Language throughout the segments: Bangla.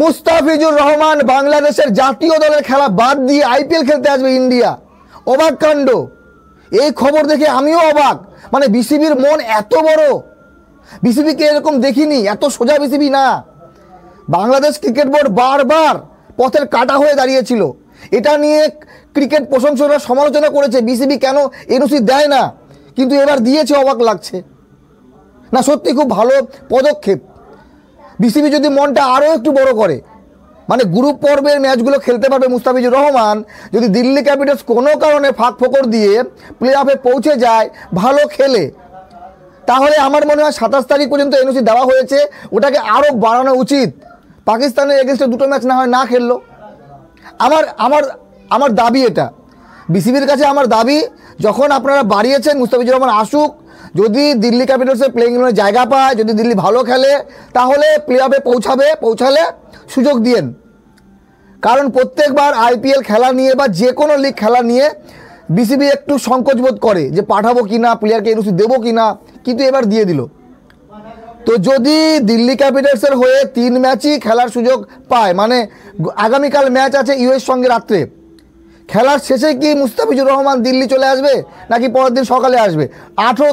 মুস্তাফিজুর রহমান বাংলাদেশের জাতীয় দলের খেলা বাদ দিয়ে আইপিএল খেলতে আসবে ইন্ডিয়া। অবাক কাণ্ড। এই খবর দেখে আমিও অবাক। মানে বিসিবির মন এত বড়, বিসিবিকে এরকম দেখিনি, এত সোজা বিসিবি না। বাংলাদেশ ক্রিকেট বোর্ড বারবার পথের কাটা হয়ে দাঁড়িয়েছিল। এটা নিয়ে ক্রিকেট প্রশংসকরা সমালোচনা করেছে, বিসিবি কেন এনওসি দেয় না, কিন্তু এবার দিয়েছে। অবাক লাগছে না? সত্যি খুব ভালো পদক্ষেপ। বিসিবি যদি মনটা আরও একটু বড় করে, মানে গ্রুপ পর্বের ম্যাচগুলো খেলতে পারবে মুস্তাফিজুর রহমান। যদি দিল্লি ক্যাপিটালস কোনো কারণে ফাঁক ফোকর দিয়ে প্লে অফে পৌঁছে যায়, ভালো খেলে, তাহলে আমার মনে হয় 27 তারিখ পর্যন্ত এনওসি দেওয়া হয়েছে, ওটাকে আরও বাড়ানো উচিত। পাকিস্তানের এগেনস্টে দুটো ম্যাচ না হয় না খেললো। আমার দাবি এটা, বিসিবির কাছে আমার দাবি, যখন আপনারা বাড়িয়েছেন মুস্তাফিজুর রহমান আসুক। যদি দিল্লি ক্যাপিটালসের প্লেইং ইলেভেনে জায়গা পায়, যদি দিল্লি ভালো খেলে, তাহলে প্লে অফে পৌঁছালে সুযোগ দিয়েন। কারণ প্রত্যেকবার আইপিএল খেলা নিয়ে বা যে কোনো লিগ খেলা নিয়ে বিসিবি একটু সংকোচ বোধ করে যে পাঠাবো কি না, প্লেয়ারকে এনওসি দেবো কি না, কিন্তু এবার দিয়ে দিল। তো যদি দিল্লি ক্যাপিটালসের হয়ে 3 ম্যাচই খেলার সুযোগ পায়, মানে আগামীকাল ম্যাচ আছে ইউএস সঙ্গে রাত্রে, খেলার শেষে কি মুস্তাফিজুর রহমান দিল্লি চলে আসবে নাকি পরের দিন সকালে আসবে? 18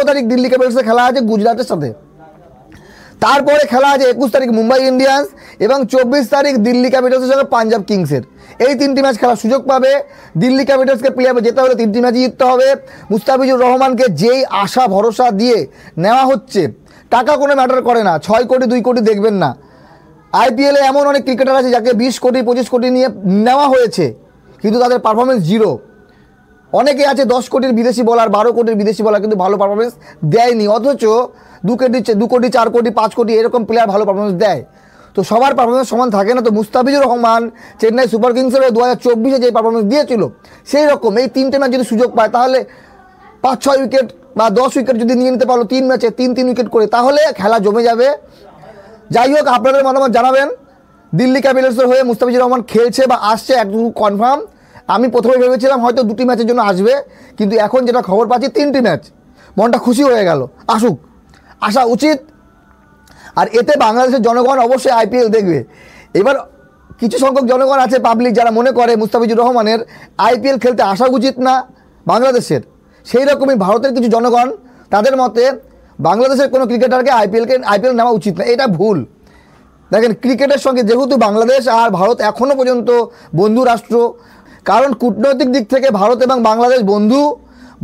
তারিখ দিল্লি ক্যাপিটালসে খেলা আছে গুজরাটের সাথে। তারপরে খেলা আছে 21 তারিখ মুম্বাই ইন্ডিয়ান্স এবং 24 তারিখ দিল্লি ক্যাপিটালসের সঙ্গে পাঞ্জাব কিংসের। এই 3টি ম্যাচ খেলার সুযোগ পাবে। দিল্লি ক্যাপিটালসকে প্লে অফে যেতে হলে 3টি ম্যাচই জিততে হবে। মুস্তাফিজুর রহমানকে যেই আশা ভরসা দিয়ে নেওয়া হচ্ছে, টাকা কোনো ম্যাটার করে না, 6 কোটি 2 কোটি দেখবেন না। আইপিএলে এমন অনেক ক্রিকেটার আছে যাকে 20 কোটি 25 কোটি নিয়ে নেওয়া হয়েছে, কিন্তু তাদের পারফরমেন্স জিরো। অনেকে আছে 10 কোটির বিদেশি বলার, 12 কোটির বিদেশি বলার, কিন্তু ভালো পারফরমেন্স দেয়নি। অথচ 2 কোটি 4 কোটি 5 কোটি এরকম প্লেয়ার ভালো পারফরমেন্স দেয়। তো সবার পারফরমেন্স সমান থাকে না। তো মুস্তাফিজুর রহমান চেন্নাই সুপার কিংসের 2024-এ যে পারফরমেন্স দিয়েছিল, সেই রকম এই 3টে ম্যাচ যদি সুযোগ পায়, তাহলে 5-6 উইকেট বা 10 উইকেট যদি নিয়ে নিতে পারলো 3 ম্যাচে 3 উইকেট করে, তাহলে খেলা জমে যাবে। যাই হোক, আপনাদের মতামত জানাবেন। দিল্লি ক্যাপিটালসের হয়ে মুস্তাফিজুর রহমান খেলছে বা আসছে একটু কনফার্ম। আমি প্রথমে ভেবেছিলাম হয়তো 2টি ম্যাচের জন্য আসবে, কিন্তু এখন যেটা খবর পাচ্ছি 3টি ম্যাচ। মনটা খুশি হয়ে গেল। আসা উচিত। আর এতে বাংলাদেশের জনগণ অবশ্যই আইপিএল দেখবে। এবার কিছু সংখ্যক জনগণ আছে, পাবলিক, যারা মনে করে মুস্তাফিজুর রহমানের আইপিএল খেলতে আসা উচিত না বাংলাদেশের। সেই রকমই ভারতের কিছু জনগণ, তাদের মতে বাংলাদেশের কোনো ক্রিকেটারকে আইপিএল নেওয়া উচিত না। এটা ভুল। দেখেন, ক্রিকেটের সঙ্গে যেহেতু বাংলাদেশ আর ভারত এখনও পর্যন্ত বন্ধু রাষ্ট্র, কারণ কূটনৈতিক দিক থেকে ভারত এবং বাংলাদেশ বন্ধু।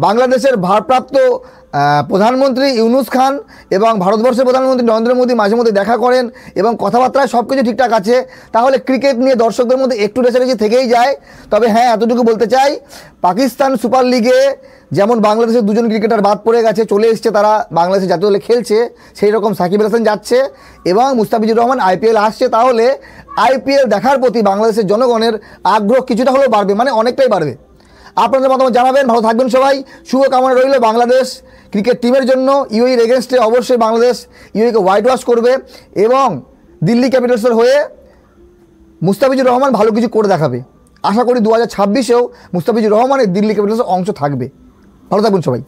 বাংলাদেশের ভারপ্রাপ্ত প্রধানমন্ত্রী ইউনুস খান এবং ভারতবর্ষের প্রধানমন্ত্রী নরেন্দ্র মোদী মাঝে মধ্যে দেখা করেন এবং কথাবার্তায় সব কিছু ঠিকঠাক আছে। তাহলে ক্রিকেট নিয়ে দর্শকদের মধ্যে একটু রেষারেষি থেকেই যায়। তবে হ্যাঁ, এতটুকু বলতে চাই, পাকিস্তান সুপার লিগে যেমন বাংলাদেশের 2জন ক্রিকেটার বাদ পড়ে গেছে, চলে এসছে, তারা বাংলাদেশের জাতীয় দলে খেলছে, সেই রকম সাকিব আল হাসান যাচ্ছে এবং মুস্তাফিজুর রহমান আইপিএল আসছে। তাহলে আইপিএল দেখার প্রতি বাংলাদেশের জনগণের আগ্রহ কিছুটা হলেও বাড়বে, মানে অনেকটাই বাড়বে। আপনাদের মতামত জানাবেন। ভালো থাকবেন সবাই। শুভকামনা রইল বাংলাদেশ ক্রিকেট টিমের জন্য। ইউএইর এগেনস্টে অবশ্যই বাংলাদেশ ইউএইকে হোয়াইট ওয়াশ করবে এবং দিল্লি ক্যাপিটালসের হয়ে মুস্তাফিজুর রহমান ভালো কিছু করে দেখাবে। আশা করি 2026-এও মুস্তাফিজুর রহমানের দিল্লি ক্যাপিটালসের অংশ থাকবে। ভালো থাকবেন সবাই।